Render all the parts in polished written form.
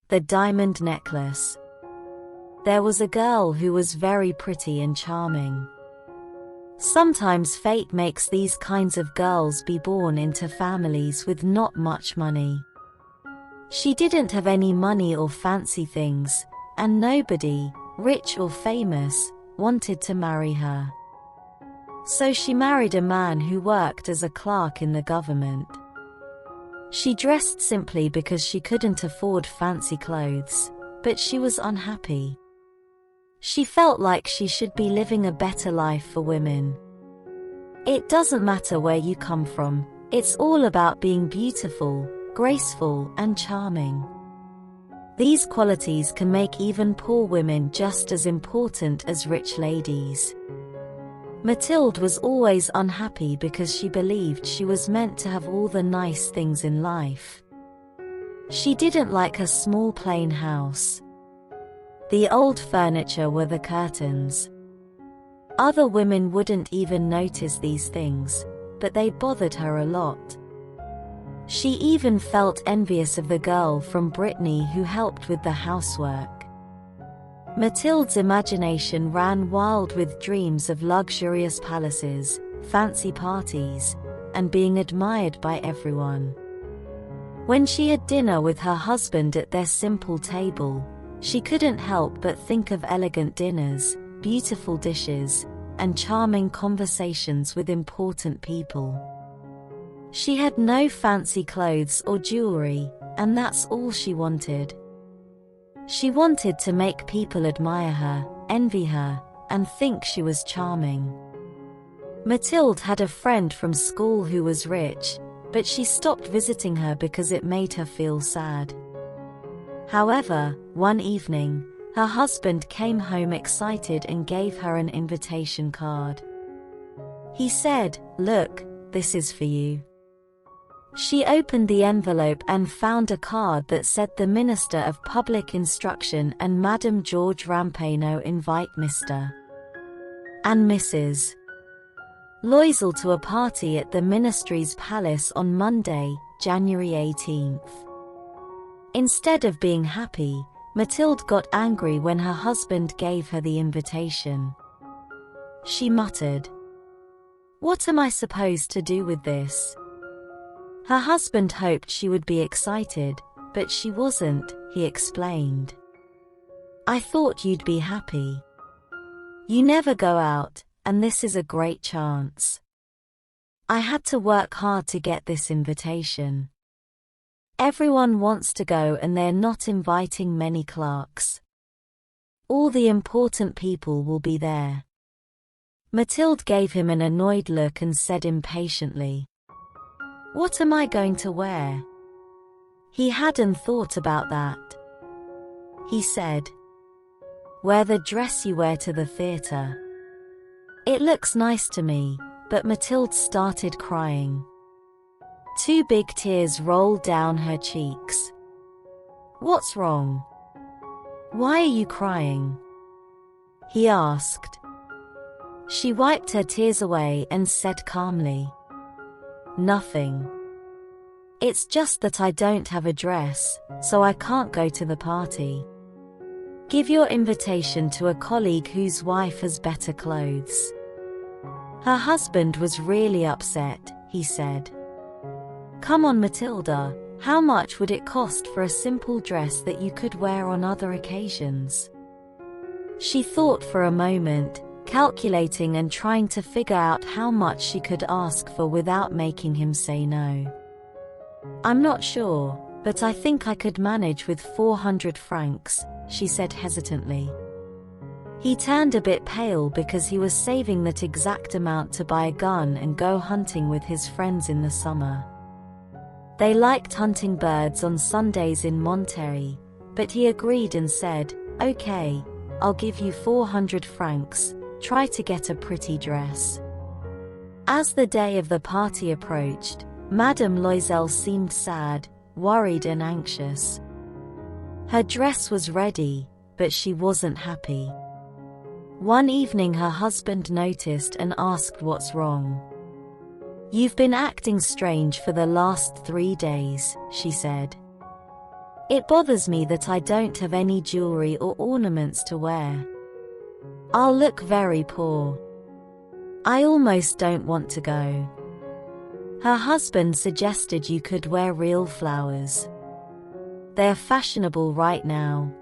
The diamond necklace. There was a girl who was very pretty and charming. Sometimes fate makes these kinds of girls be born into families with not much money. She didn't have any money or fancy things, and nobody, rich or famous, wanted to marry her. So she married a man who worked as a clerk in the government. She dressed simply because she couldn't afford fancy clothes, but she was unhappy. She felt like she should be living a better life for women. It doesn't matter where you come from, it's all about being beautiful, graceful, and charming. These qualities can make even poor women just as important as rich ladies. Matilda was always unhappy because she believed she was meant to have all the nice things in life. She didn't like her small plain house. The old furniture were the curtains. Other women wouldn't even notice these things, but they bothered her a lot. She even felt envious of the girl from Brittany who helped with the housework. Matilda's imagination ran wild with dreams of luxurious palaces, fancy parties, and being admired by everyone. When she had dinner with her husband at their simple table, she couldn't help but think of elegant dinners, beautiful dishes, and charming conversations with important people. She had no fancy clothes or jewelry, and that's all she wanted. She wanted to make people admire her, envy her, and think she was charming. Matilda had a friend from school who was rich, but she stopped visiting her because it made her feel sad. However, one evening, her husband came home excited and gave her an invitation card. He said, "Look, this is for you." She opened the envelope and found a card that said the Minister of Public Instruction and Madame George Rampeno invite Mr. and Mrs. Loisel to a party at the Ministry's palace on Monday, January 18th. Instead of being happy, Matilda got angry when her husband gave her the invitation. She muttered, "What am I supposed to do with this?" Her husband hoped she would be excited, but she wasn't, he explained. "I thought you'd be happy. You never go out, and this is a great chance. I had to work hard to get this invitation. Everyone wants to go and they're not inviting many clerks. All the important people will be there." Matilda gave him an annoyed look and said impatiently, "What am I going to wear?" He hadn't thought about that. He said, "Wear the dress you wear to the theatre." "It looks nice to me," but Matilda started crying. Two big tears rolled down her cheeks. "What's wrong? Why are you crying?" he asked. She wiped her tears away and said calmly, "Nothing. It's just that I don't have a dress, so I can't go to the party. Give your invitation to a colleague whose wife has better clothes." Her husband was really upset, he said. "Come on, Matilda, how much would it cost for a simple dress that you could wear on other occasions?" She thought for a moment, calculating and trying to figure out how much she could ask for without making him say no. "I'm not sure, but I think I could manage with 400 francs, she said hesitantly. He turned a bit pale because he was saving that exact amount to buy a gun and go hunting with his friends in the summer. They liked hunting birds on Sundays in Monterey, but he agreed and said, "Okay, I'll give you 400 francs, try to get a pretty dress." As the day of the party approached, Madame Loisel seemed sad, worried and anxious. Her dress was ready, but she wasn't happy. One evening her husband noticed and asked what's wrong. "You've been acting strange for the last 3 days, she said. It bothers me that I don't have any jewelry or ornaments to wear. I'll look very poor. I almost don't want to go." Her husband suggested you could wear real flowers. They're fashionable right now.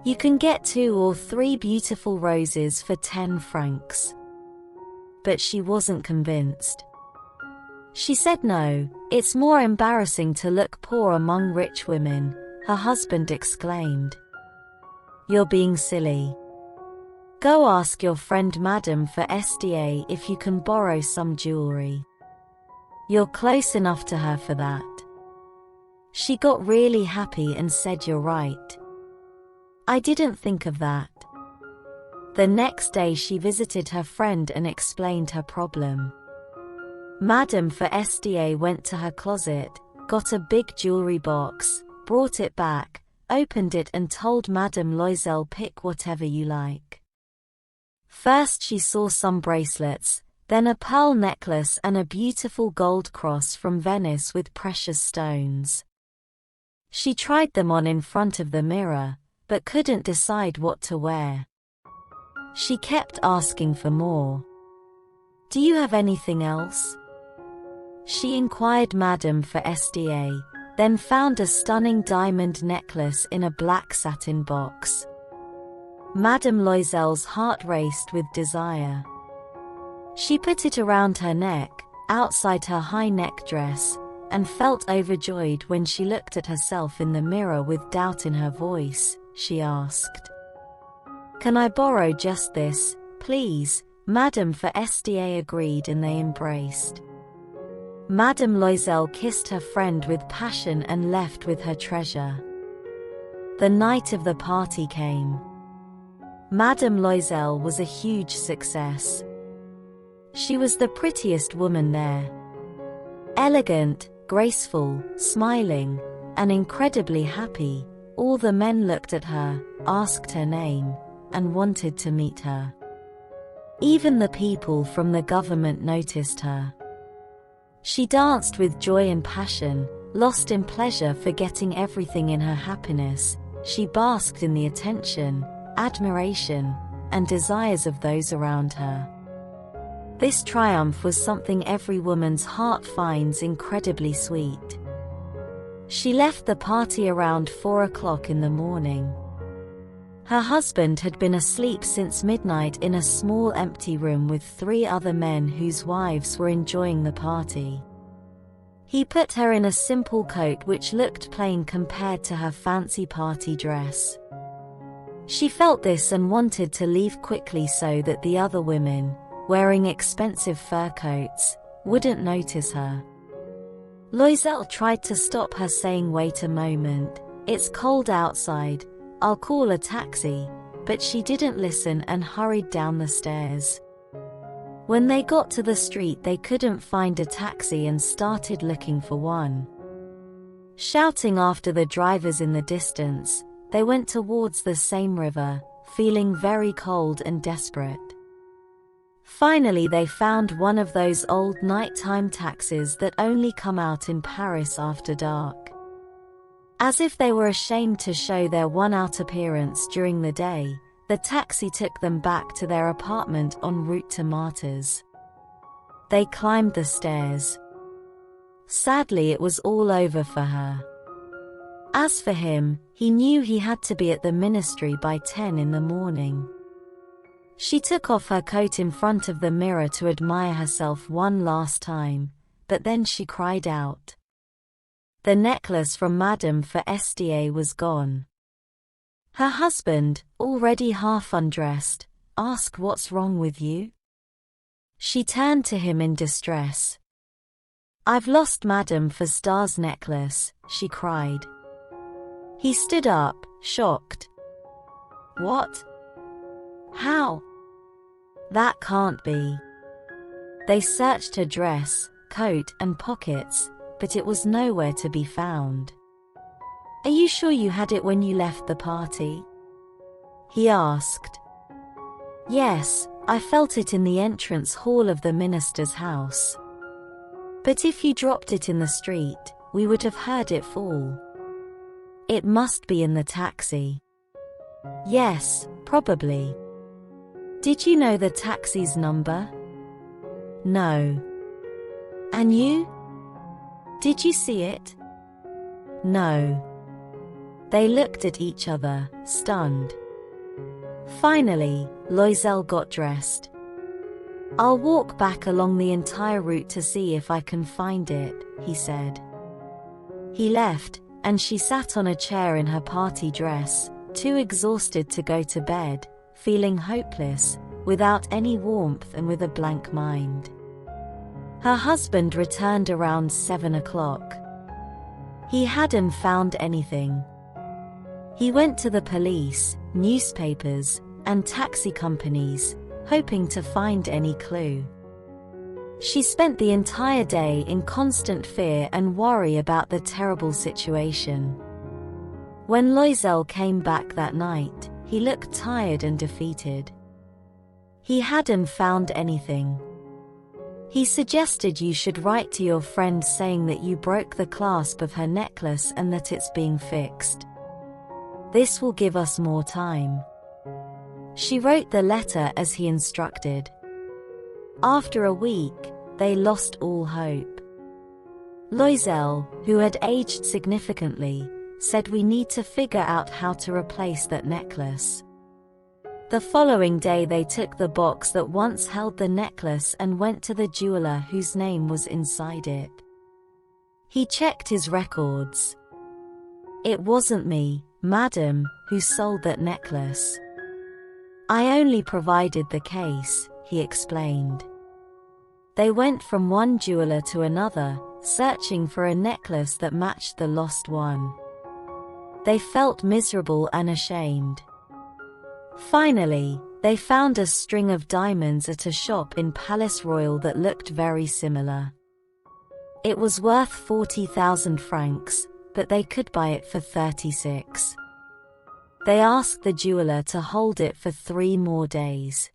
You can get 2 or 3 beautiful roses for 10 francs. But she wasn't convinced. She said no, it's more embarrassing to look poor among rich women, her husband exclaimed. You're being silly. Go ask your friend Madame for SDA if you can borrow some jewelry. You're close enough to her for that. She got really happy and said, "You're right. I didn't think of that." The next day she visited her friend and explained her problem. Madame for SDA went to her closet, got a big jewelry box, brought it back, opened it and told Madame Loisel, "Pick whatever you like." First she saw some bracelets, then a pearl necklace and a beautiful gold cross from Venice with precious stones. She tried them on in front of the mirror, but couldn't decide what to wear. She kept asking for more. "Do you have anything else?" She inquired Madame for SDA, then found a stunning diamond necklace in a black satin box. Madame Loisel's heart raced with desire. She put it around her neck, outside her high neck dress, and felt overjoyed when she looked at herself in the mirror with doubt in her voice. She asked, "Can I borrow just this, please?" Madame for SDA agreed and they embraced. Madame Loisel kissed her friend with passion and left with her treasure. The night of the party came. Madame Loisel was a huge success. She was the prettiest woman there. Elegant, graceful, smiling, and incredibly happy, all the men looked at her, asked her name, and wanted to meet her. Even the people from the government noticed her. She danced with joy and passion, lost in pleasure, forgetting everything in her happiness. She basked in the attention, admiration, and desires of those around her. This triumph was something every woman's heart finds incredibly sweet. She left the party around 4 o'clock in the morning. Her husband had been asleep since midnight in a small empty room with 3 other men whose wives were enjoying the party. He put her in a simple coat which looked plain compared to her fancy party dress. She felt this and wanted to leave quickly so that the other women, wearing expensive fur coats, wouldn't notice her. Loisel tried to stop her, saying, "Wait a moment, it's cold outside, I'll call a taxi," but she didn't listen and hurried down the stairs. When they got to the street they couldn't find a taxi and started looking for one. Shouting after the drivers in the distance, they went towards the same river, feeling very cold and desperate. Finally they found one of those old nighttime taxis that only come out in Paris after dark. As if they were ashamed to show their one-out appearance during the day, the taxi took them back to their apartment en route to Martyrs. They climbed the stairs. Sadly, it was all over for her. As for him, he knew he had to be at the ministry by 10 in the morning. She took off her coat in front of the mirror to admire herself one last time, but then she cried out. The necklace from Madame for SDA was gone. Her husband, already half undressed, asked, "What's wrong with you?" She turned to him in distress. "I've lost Madame for Star's necklace," she cried. He stood up, shocked. "What? How? That can't be." They searched her dress, coat and pockets, but it was nowhere to be found. "Are you sure you had it when you left the party?" he asked. "Yes, I felt it in the entrance hall of the minister's house. But if you dropped it in the street, we would have heard it fall." It must be in the taxi. Yes, probably. Did you know the taxi's number? No. And you? Did you see it? No. They looked at each other, stunned. Finally, Loisel got dressed. I'll walk back along the entire route to see if I can find it, he said. He left, and she sat on a chair in her party dress, too exhausted to go to bed, feeling hopeless, without any warmth and with a blank mind. Her husband returned around 7 o'clock. He hadn't found anything. He went to the police, newspapers, and taxi companies, hoping to find any clue. She spent the entire day in constant fear and worry about the terrible situation. When Loisel came back that night, he looked tired and defeated. He hadn't found anything. He suggested you should write to your friend saying that you broke the clasp of her necklace and that it's being fixed. This will give us more time. She wrote the letter as he instructed. After a week, they lost all hope. Loisel, who had aged significantly, said we need to figure out how to replace that necklace. The following day they took the box that once held the necklace and went to the jeweler whose name was inside it. He checked his records. It wasn't me, madam, who sold that necklace. I only provided the case, he explained. They went from one jeweler to another, searching for a necklace that matched the lost one. They felt miserable and ashamed. Finally, they found a string of diamonds at a shop in Palace Royal that looked very similar. It was worth 40,000 francs, but they could buy it for 36. They asked the jeweler to hold it for 3 more days.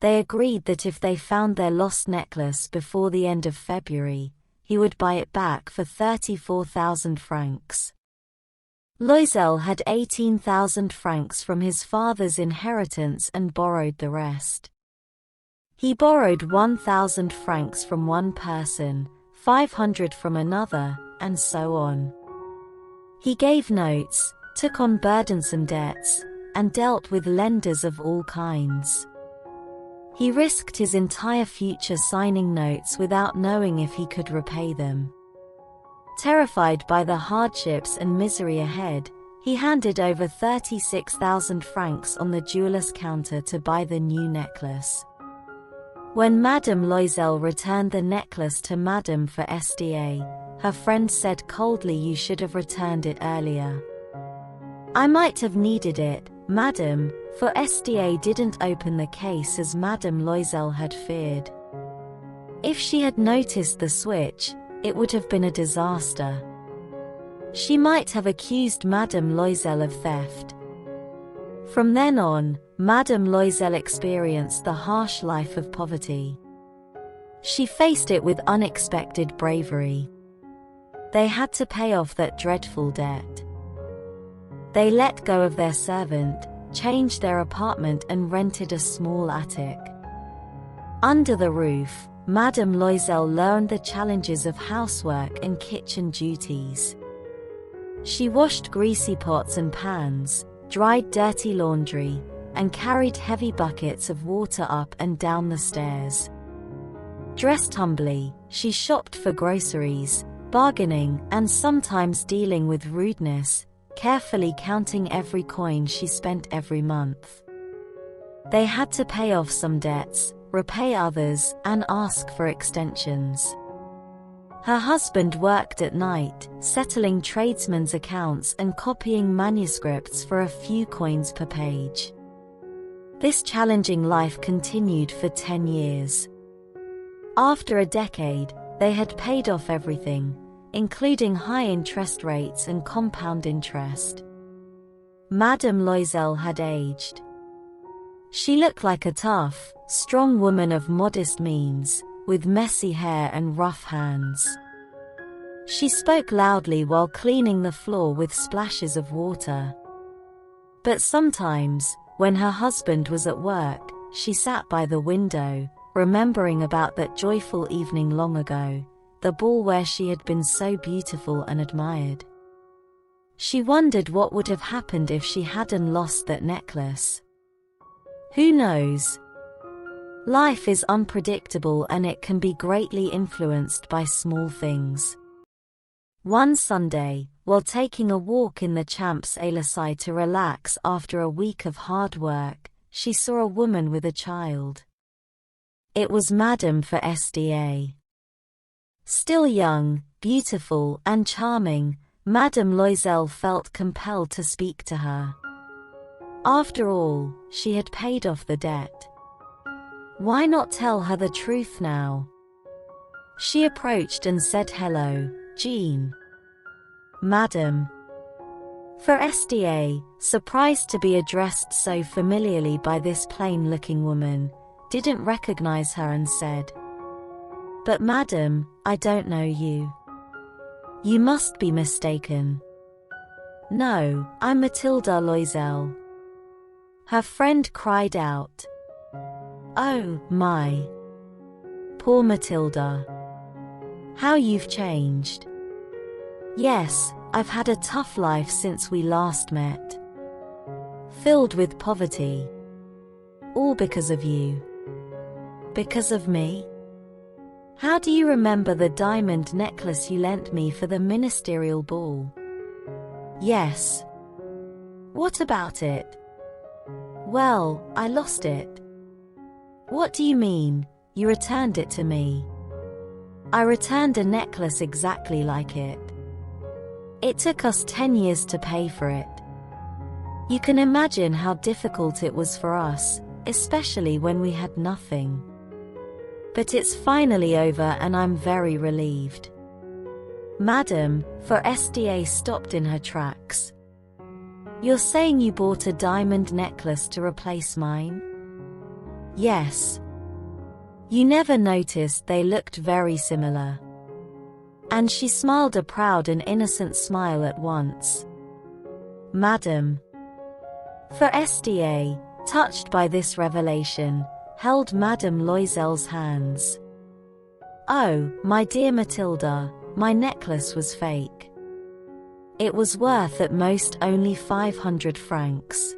They agreed that if they found their lost necklace before the end of February, he would buy it back for 34,000 francs. Loisel had 18,000 francs from his father's inheritance and borrowed the rest. He borrowed 1,000 francs from one person, 500 from another, and so on. He gave notes, took on burdensome debts, and dealt with lenders of all kinds. He risked his entire future signing notes without knowing if he could repay them. Terrified by the hardships and misery ahead, he handed over 36,000 francs on the jeweler's counter to buy the new necklace. When Madame Loisel returned the necklace to Madame for SDA, her friend said coldly, "You should have returned it earlier." "I might have needed it, Madame," for SDA didn't open the case as Madame Loisel had feared. If she had noticed the switch, it would have been a disaster. She might have accused Madame Loisel of theft. From then on, Madame Loisel experienced the harsh life of poverty. She faced it with unexpected bravery. They had to pay off that dreadful debt. They let go of their servant, changed their apartment and rented a small attic. Under the roof, Madame Loisel learned the challenges of housework and kitchen duties. She washed greasy pots and pans, dried dirty laundry, and carried heavy buckets of water up and down the stairs. Dressed humbly, she shopped for groceries, bargaining and sometimes dealing with rudeness, carefully counting every coin she spent every month. They had to pay off some debts, repay others, and ask for extensions. Her husband worked at night, settling tradesmen's accounts and copying manuscripts for a few coins per page. This challenging life continued for 10 years. After a decade, they had paid off everything, including high interest rates and compound interest. Madame Loisel had aged. She looked like a tough, strong woman of modest means, with messy hair and rough hands. She spoke loudly while cleaning the floor with splashes of water. But sometimes, when her husband was at work, she sat by the window, remembering about that joyful evening long ago, the ball where she had been so beautiful and admired. She wondered what would have happened if she hadn't lost that necklace. Who knows? Life is unpredictable and it can be greatly influenced by small things. One Sunday, while taking a walk in the Champs-Élysées to relax after a week of hard work, she saw a woman with a child. It was Madame for SDA. Still young, beautiful, and charming, Madame Loisel felt compelled to speak to her. After all, she had paid off the debt. Why not tell her the truth now? She approached and said, "Hello, Jean." "Madam." For SDA, surprised to be addressed so familiarly by this plain-looking woman, didn't recognize her and said, "But madam, I don't know you. You must be mistaken." "No, I'm Matilda Loisel." Her friend cried out. "Oh, my. Poor Matilda. How you've changed." "Yes, I've had a tough life since we last met. Filled with poverty. All because of you." "Because of me? How do you remember the diamond necklace you lent me for the ministerial ball?" "Yes." "What about it?" "Well, I lost it." "What do you mean, you returned it to me?" "I returned a necklace exactly like it. It took us 10 years to pay for it. You can imagine how difficult it was for us, especially when we had nothing. But it's finally over and I'm very relieved." Madam, for SDA stopped in her tracks. "You're saying you bought a diamond necklace to replace mine?" "Yes." "You never noticed they looked very similar?" And she smiled a proud and innocent smile at once. Madam, for SDA, touched by this revelation, held Madame Loisel's hands. "Oh, my dear Matilda, my necklace was fake. It was worth at most only 500 francs.